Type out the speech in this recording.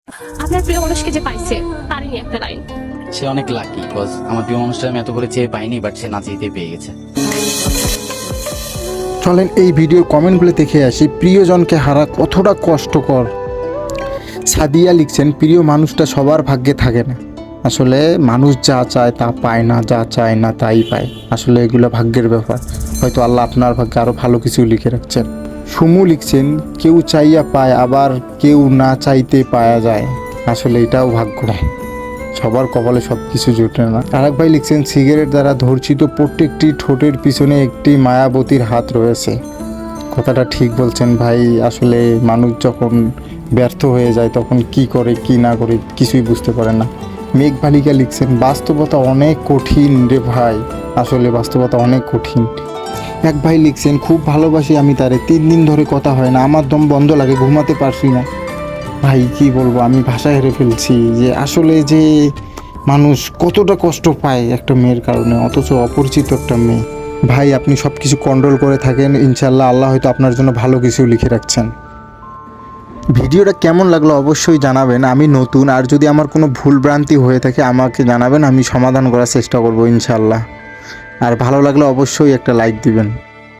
আপনার প্রিয় মানুষকে যে পাইছে তারই একটা লাইন। সে অনেক লাকি, বিকজ আমার প্রিয় মানুষটা আমি এত করে চেয়ে পাইনি, বাট সে না চেয়েতে পেয়ে গেছে। চলেন এই ভিডিওর কমেন্টগুলো দেখে আসি, প্রিয়জনকে হারা কতটা কষ্টকর। সাদিয়া লিখছেন, প্রিয় মানুষটা সবার ভাগ্যে থাকে না। আসলে মানুষ যা চায় তা পায় না, যা চায় না তাই পায়। আসলে এগুলো ভাগ্যের ব্যাপার, হয়তো আল্লাহ আপনার ভাগ্যে আরও ভালো কিছু লিখে রাখছেন। সুমু লিখছেন, কেউ চাইয়া পায়, আবার কেউ না চাইতে পাওয়া যায়। আসলে এটাও ভাগ্য না, সবার কপালে সব কিছু জুটে না। আরেক ভাই লিখছেন, সিগারেট দ্বারা ধর্ষিত প্রত্যেকটি ঠোঁটের পিছনে একটি মায়াবতীর হাত রয়েছে। কথাটা ঠিক বলছেন ভাই। আসলে মানুষ যখন ব্যর্থ হয়ে যায় তখন কি করে কি না করে কিছুই বুঝতে পারে না। মেঘ বালিকা লিখছেন, বাস্তবতা অনেক কঠিন রে ভাই। আসলে বাস্তবতা অনেক কঠিন। এক ভাই লিখছেন, খুব ভালোবাসি আমি তারে, 3 দিন ধরে কথা হয় না, আমার দম বন্ধ লাগে, ঘুমাতে পারছি না। ভাই কি বলবো, আমি ভাষা হেরে ফেলছি যে আসলে যে মানুষ কতটা কষ্ট পায় একটা মেয়ের কারণে, অথচ অপরিচিত একটা মেয়ে। ভাই আপনি সব কিছু কন্ট্রোল করে থাকেন, ইনশাল্লাহ আল্লাহ হয়তো আপনার জন্য ভালো কিছু লিখে রাখছেন। ভিডিওটা কেমন লাগলো অবশ্যই জানাবেন। আমি নতুন, আর যদি আমার কোনো ভুল ভ্রান্তি হয়ে থাকে আমাকে জানাবেন, আমি সমাধান করার চেষ্টা করব ইনশাল্লাহ। আর ভালো লাগলে অবশ্যই একটা লাইক দিবেন।